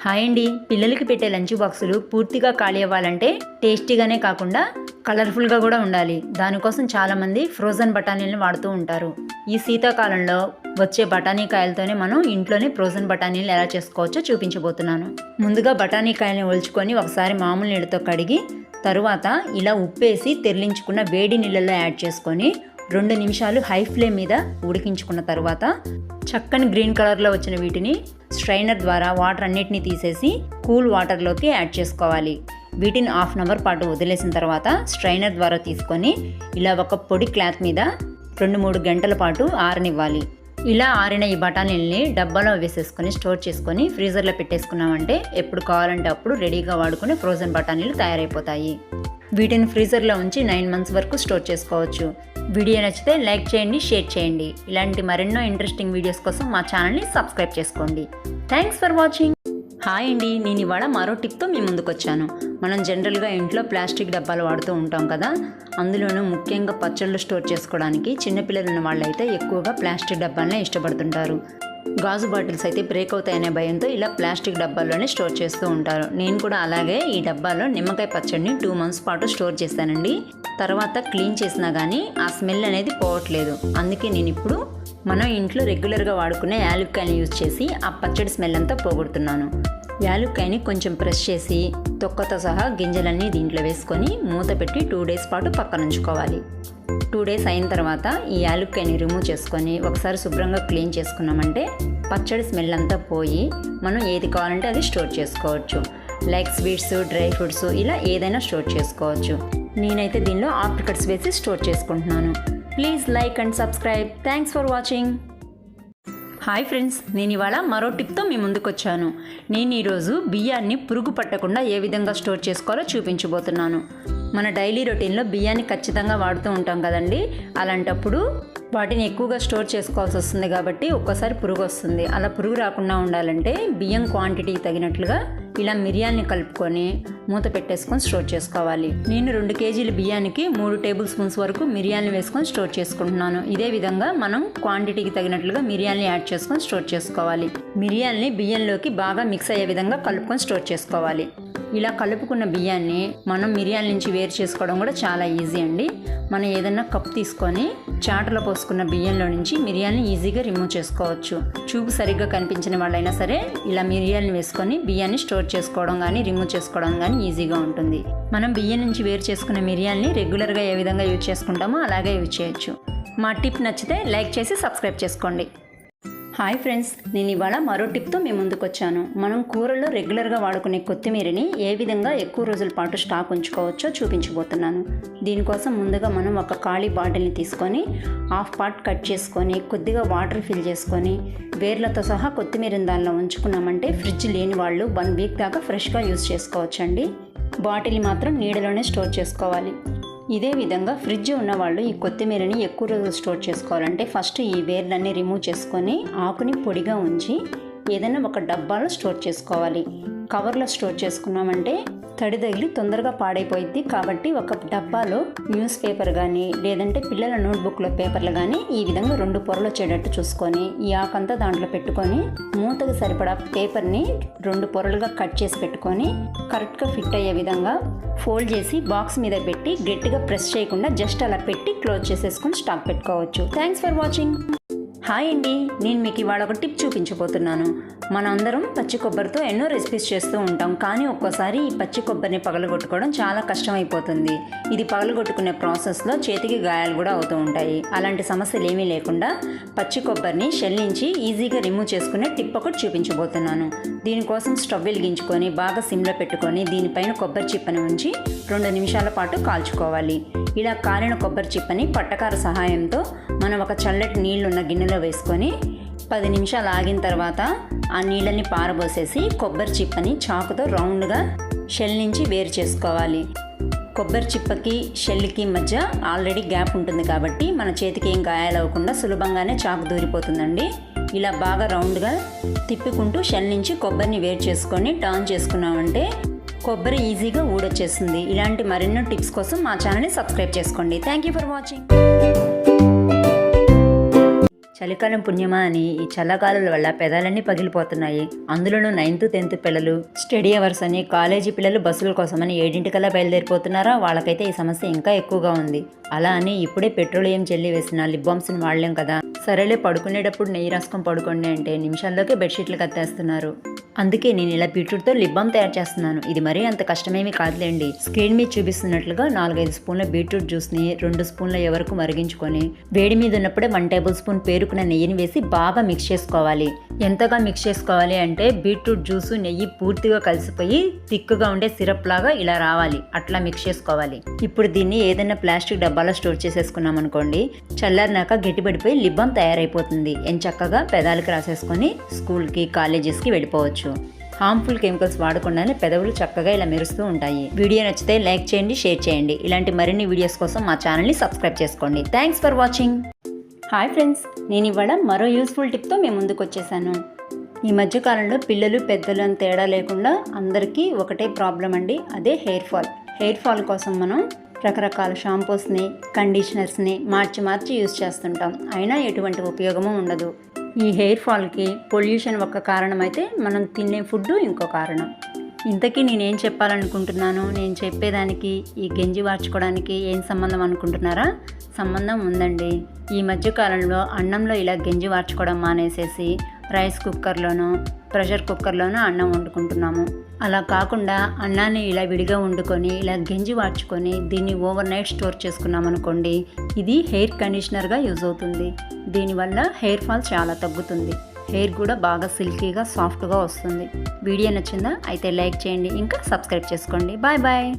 Hi అండి. పిల్లలకి పెట్టే లంచ్ బాక్సులు పూర్తిగా ఖాళీ అవ్వాలంటే టేస్టీగానే కాకుండా కలర్ఫుల్గా కూడా ఉండాలి. దానికోసం చాలామంది ఫ్రోజన్ బఠానీలను వాడుతూ ఉంటారు. ఈ శీతాకాలంలో వచ్చే బఠానీ కాయలతోనే మనం ఇంట్లోనే ఫ్రోజన్ బఠానీలు ఎలా చేసుకోవచ్చో చూపించబోతున్నాను. ముందుగా బఠానీ కాయల్ని ఒలుచుకొని ఒకసారి మామూలు నీళ్ళతో కడిగి తరువాత ఇలా ఉప్పేసి తెరలించుకున్న వేడి నీళ్ళల్లో యాడ్ చేసుకొని 2 నిమిషాలు హై ఫ్లేమ్ మీద ఉడికించుకున్న తర్వాత చక్కని గ్రీన్ కలర్లో వచ్చిన వీటిని స్ట్రైనర్ ద్వారా వాటర్ అన్నిటినీ తీసేసి కూల్ వాటర్లోకి యాడ్ చేసుకోవాలి. వీటిని హాఫ్ అన్ అవర్ పాటు వదిలేసిన తర్వాత స్ట్రైనర్ ద్వారా తీసుకొని ఇలా ఒక పొడి క్లాత్ మీద 2-3 గంటల పాటు ఆరనివ్వాలి. ఇలా ఆరిన ఈ బఠానీల్ని డబ్బాలో వేసేసుకొని స్టోర్ చేసుకొని ఫ్రీజర్లో పెట్టేసుకున్నామంటే ఎప్పుడు కావాలంటే అప్పుడు రెడీగా వాడుకునే ఫ్రోజన్ బఠానీలు తయారైపోతాయి. వీటిని ఫ్రీజర్లో ఉంచి 9 మంత్స్ వరకు స్టోర్ చేసుకోవచ్చు. వీడియో నచ్చితే లైక్ చేయండి, షేర్ చేయండి. ఇలాంటి మరెన్నో ఇంట్రెస్టింగ్ వీడియోస్ కోసం మా ఛానల్ని సబ్స్క్రైబ్ చేసుకోండి. Thanks for watching. హాయ్ అండి, నేను ఇవాళ మరో టిప్తో మీ ముందుకు వచ్చాను. మనం జనరల్గా ఇంట్లో ప్లాస్టిక్ డబ్బాలు వాడుతూ ఉంటాం కదా, అందులోనూ ముఖ్యంగా పచ్చళ్ళు స్టోర్ చేసుకోవడానికి చిన్నపిల్లలు ఉన్న వాళ్ళైతే ఎక్కువగా ప్లాస్టిక్ డబ్బాలనే ఇష్టపడుతుంటారు. గాజు బాటిల్స్ అయితే బ్రేక్ అవుతాయనే భయంతో ఇలా ప్లాస్టిక్ డబ్బాల్లోనే స్టోర్ చేస్తూ ఉంటారు. నేను కూడా అలాగే ఈ డబ్బాలో నిమ్మకాయ పచ్చడిని 2 మంత్స్ పాటు స్టోర్ చేశానండి. తర్వాత క్లీన్ చేసినా కానీ ఆ స్మెల్ అనేది పోవట్లేదు. అందుకే నేను ఇప్పుడు మనం ఇంట్లో రెగ్యులర్గా వాడుకునే యాలుక్కాయని యూజ్ చేసి ఆ పచ్చడి స్మెల్ అంతా పోగొడుతున్నాను. యాలుక్కాయని కొంచెం ప్రెస్ చేసి తొక్కతో సహా గింజలన్నీ దీంట్లో వేసుకొని మూత పెట్టి 2 డేస్ పాటు పక్కన ఉంచుకోవాలి. 2 డేస్ అయిన తర్వాత ఈ యాలుక్కాయని రిమూవ్ చేసుకొని ఒకసారి శుభ్రంగా క్లీన్ చేసుకున్నామంటే పచ్చడి స్మెల్ అంతా పోయి మనం ఏది కావాలంటే అది స్టోర్ చేసుకోవచ్చు. లైక్ స్వీట్స్, డ్రై ఫ్రూట్స్ ఇలా ఏదైనా స్టోర్ చేసుకోవచ్చు. నేనైతే దీనిలో ఆప్రికట్స్ వేసి స్టోర్ చేసుకుంటున్నాను. Please like and subscribe. Thanks for watching. Hi friends, నేను ఇవాళ మరో టిప్తో మీ ముందుకు వచ్చాను. నేను ఈరోజు బియ్యాన్ని పురుగు పట్టకుండా ఏ విధంగా స్టోర్ చేసుకోవాలో చూపించబోతున్నాను. మన డైలీ రొటీన్లో బియ్యాన్ని ఖచ్చితంగా వాడుతూ ఉంటాం కదండి. అలాంటప్పుడు వాటిని ఎక్కువగా స్టోర్ చేసుకోవాల్సి వస్తుంది కాబట్టి ఒక్కోసారి పురుగు వస్తుంది. అలా పురుగు రాకుండా ఉండాలంటే బియ్యం క్వాంటిటీకి తగినట్లుగా ఇలా మిరియాల్ని కలుపుకొని మూత పెట్టేసుకొని స్టోర్ చేసుకోవాలి. నేను 2 కేజీల బియ్యానికి 3 టేబుల్ స్పూన్స్ వరకు మిరియాల్ని వేసుకొని స్టోర్ చేసుకుంటున్నాను. ఇదే విధంగా మనం క్వాంటిటీకి తగినట్లుగా మిరియాల్ని యాడ్ చేసుకొని స్టోర్ చేసుకోవాలి. మిరియాల్ని బియ్యంలోకి బాగా మిక్స్ అయ్యే విధంగా కలుపుకొని స్టోర్ చేసుకోవాలి. ఇలా కలుపుకున్న బియ్యాన్ని మనం మిరియాల నుంచి వేరు చేసుకోవడం కూడా చాలా ఈజీ అండి. మనం ఏదన్నా కప్ తీసుకొని చాటలో పోసుకున్న బియ్యంలో నుంచి మిరియాల్ని ఈజీగా రిమూవ్ చేసుకోవచ్చు. చూపు సరిగ్గా కనిపించిన వాళ్ళైనా సరే ఇలా మిరియాల్ని వేసుకొని బియ్యాన్ని స్టోర్ చేసుకోవడం కానీ రిమూవ్ చేసుకోవడం కానీ ఈజీగా ఉంటుంది. మనం బియ్యం నుంచి వేరు చేసుకున్న మిరియాల్ని రెగ్యులర్గా ఏ విధంగా యూజ్ చేసుకుంటామో అలాగే యూజ్ చేయొచ్చు. మా టిప్ నచ్చితే లైక్ చేసి సబ్స్క్రైబ్ చేసుకోండి. హాయ్ ఫ్రెండ్స్, నేను ఇవాళ మరో టిప్తో మీ ముందుకు వచ్చాను. మనం కూరల్లో రెగ్యులర్గా వాడుకునే కొత్తిమీరని ఏ విధంగా ఎక్కువ రోజుల పాటు స్టాక్ ఉంచుకోవచ్చో చూపించబోతున్నాను. దీనికోసం ముందుగా మనం ఒక ఖాళీ బాటిల్ని తీసుకొని హాఫ్ పార్ట్ కట్ చేసుకొని కొద్దిగా వాటర్ ఫిల్ చేసుకొని వేర్లతో సహా కొత్తిమీరని దానిలో ఉంచుకున్నామంటే ఫ్రిడ్జ్ లేని వాళ్ళు 1 వీక్ దాకా ఫ్రెష్గా యూజ్ చేసుకోవచ్చండి. బాటిల్ని మాత్రం నీడలోనే స్టోర్ చేసుకోవాలి. ఇదే విధంగా ఫ్రిడ్జ్ ఉన్నవాళ్ళు ఈ కొత్తిమీరని ఎక్కువ రోజులు స్టోర్ చేసుకోవాలంటే ఫస్ట్ ఈ వేర్లన్నీ రిమూవ్ చేసుకొని ఆకుని పొడిగా ఉంచి ఏదైనా ఒక డబ్బాలో స్టోర్ చేసుకోవాలి. కవర్లో స్టోర్ చేసుకున్నామంటే తడి తగిలి తొందరగా పాడైపోయింది. కాబట్టి ఒక డబ్బాలో న్యూస్ పేపర్ కానీ లేదంటే పిల్లల నోట్బుక్లో పేపర్లు కానీ ఈ విధంగా 2 పొరలు వచ్చేటట్టు చూసుకొని ఈ ఆకంతా దాంట్లో పెట్టుకొని మూతకు సరిపడా పేపర్ని 2 పొరలుగా కట్ చేసి పెట్టుకొని కరెక్ట్గా ఫిట్ అయ్యే విధంగా ఫోల్డ్ చేసి బాక్స్ మీద పెట్టి గట్టిగా ప్రెస్ చేయకుండా జస్ట్ అలా పెట్టి క్లోజ్ చేసేసుకొని స్టాక్ పెట్టుకోవచ్చు. Thanks for watching. హాయ్ అండి, నేను మీకు ఇవాళ ఒక టిప్ చూపించబోతున్నాను. మనం అందరం పచ్చి కొబ్బరితో ఎన్నో రెసిపీస్ చేస్తూ ఉంటాం, కానీ ఒక్కోసారి ఈ పచ్చి కొబ్బరిని పగలగొట్టుకోవడం చాలా కష్టమైపోతుంది. ఇది పగలగొట్టుకునే ప్రాసెస్లో చేతికి గాయాలు కూడా అవుతూ ఉంటాయి. అలాంటి సమస్యలు ఏమీ లేకుండా పచ్చి కొబ్బరిని షెల్ నుంచి ఈజీగా రిమూవ్ చేసుకునే టిప్ ఒకటి చూపించబోతున్నాను. దీనికోసం స్టవ్ వెలిగించుకొని బాగా సిమ్లో పెట్టుకొని దీనిపైన కొబ్బరి చిప్పని ఉంచి 2 నిమిషాల పాటు కాల్చుకోవాలి. ఇలా కాలిన కొబ్బరి చిప్పని పట్టకార సహాయంతో మనం ఒక చల్లటి నీళ్లున్న గిన్నెలో వేసుకొని 10 నిమిషాలు ఆగిన తర్వాత ఆ నీళ్ళని పారబోసేసి కొబ్బరి చిప్పని చాకుతో రౌండ్గా షెల్ నుంచి వేరు చేసుకోవాలి. కొబ్బరి చిప్పకి షెల్కి మధ్య ఆల్రెడీ గ్యాప్ ఉంటుంది కాబట్టి మన చేతికి ఏం గాయాలు అవ్వకుండా సులభంగానే చాకు దూరిపోతుందండి. ఇలా బాగా రౌండ్గా తిప్పుకుంటూ షెల్ నుంచి కొబ్బరిని వేరు చేసుకొని టర్న్ చేసుకున్నామంటే కొబ్బరి ఈజీగా ఊడొచ్చేస్తుంది. ఇలాంటి మరెన్నో టిప్స్ కోసం మా ఛానల్ని సబ్స్క్రైబ్ చేసుకోండి. Thank you for watching. చలికాలం పుణ్యమా అని ఈ చల్లగాలుల వల్ల పెదాలన్నీ పగిలిపోతున్నాయి. అందులోనూ 9th 10th పిల్లలు స్టడీ అవర్స్ అని, కాలేజీ పిల్లలు బస్సుల కోసమని 7 బయలుదేరిపోతున్నారా, వాళ్ళకైతే ఈ సమస్య ఇంకా ఎక్కువగా ఉంది. అలా అని ఇప్పుడే పెట్రోలియం జెల్లీ వేసిన లిప్ బామ్స్ని వాడలేం కదా. సరేలే, పడుకునేటప్పుడు నెయ్యి రాసుకొని పడుకోండి అంటే నిమిషాల్లోకే బెడ్షీట్లు కత్తేస్తున్నారు. అందుకే నేను ఇలా బీట్రూట్తో లిప్ బామ్ తయారు చేస్తున్నాను. ఇది మరీ అంత కష్టమేమీ కాదులేండి. స్క్రీన్ మీద చూపిస్తున్నట్లుగా 4-5 స్పూన్ల బీట్రూట్ జ్యూస్ని 2 స్పూన్ల వరకు మరిగించుకొని వేడి మీద ఉన్నప్పుడే 1 టేబుల్ స్పూన్ పేరుకున్న నెయ్యిని వేసి బాగా మిక్స్ చేసుకోవాలి. ఎంతగా మిక్స్ చేసుకోవాలి అంటే బీట్రూట్ జ్యూసు నెయ్యి పూర్తిగా కలిసిపోయి తిక్కుగా ఉండే సిరప్ లాగా ఇలా రావాలి. అట్లా మిక్స్ చేసుకోవాలి. ఇప్పుడు దీన్ని ఏదైనా ప్లాస్టిక్ డబ్బాలో స్టోర్ చేసేసుకున్నాం అనుకోండి, చల్లారినాక గట్టిపడిపోయి లిప్ బామ్ తయారైపోతుంది. ఎంచక్కగా పెదాలకు రాసేసుకొని స్కూల్కి, కాలేజెస్కి వెళ్ళిపోవచ్చు. హార్మ్ఫుల్ కెమికల్స్ వాడకుండానే పెదవులు చక్కగా ఇలా మెరుస్తూ ఉంటాయి. వీడియో నచ్చితే లైక్ చేయండి, షేర్ చేయండి. ఇలాంటి మరిన్ని వీడియోస్ కోసం మా ఛానల్ని సబ్స్క్రైబ్ చేసుకోండి. Thanks for watching. Hi friends, నేను ఇవాళ మరో యూస్ఫుల్ టిప్తో మేము ముందుకు వచ్చేసాను. ఈ మధ్యకాలంలో పిల్లలు పెద్దలు అని తేడా లేకుండా అందరికీ ఒకటే ప్రాబ్లం అండి, అదే హెయిర్ ఫాల్. హెయిర్ ఫాల్ కోసం మనం రకరకాల షాంపూస్ని, కండిషనర్స్ని మార్చి యూజ్ చేస్తుంటాం. అయినా ఎటువంటి ఉపయోగము ఉండదు. ఈ హెయిర్ ఫాల్కి పొల్యూషన్ ఒక కారణం అయితే మనం తినే ఫుడ్ ఇంకో కారణం. ఇంతకీ నేనేం చెప్పాలనుకుంటున్నాను, నేను చెప్పేదానికి ఈ గెంజి వార్చుకోవడానికి ఏం సంబంధం అనుకుంటున్నారా? సంబంధం ఉందండి. ఈ మధ్యకాలంలో అన్నంలో ఇలా గెంజి వార్చుకోవడం మానేసేసి రైస్ కుక్కర్లోనో, ప్రెషర్ కుక్కర్లోనో అన్నం వండుకుంటున్నాము. అలా కాకుండా అన్నాన్ని ఇలా విడిగా వండుకొని ఇలా గెంజి వార్చుకొని దీన్ని ఓవర్ నైట్ స్టోర్ చేసుకున్నాం అనుకోండి, ఇది హెయిర్ కండిషనర్గా యూజ్ అవుతుంది. దీనివల్ల హెయిర్ ఫాల్ చాలా తగ్గుతుంది. హెయిర్ కూడా బాగా సిల్కీగా, సాఫ్ట్గా వస్తుంది. వీడియో నచ్చిందా? అయితే లైక్ చేయండి, ఇంకా సబ్స్క్రైబ్ చేసుకోండి. Bye bye.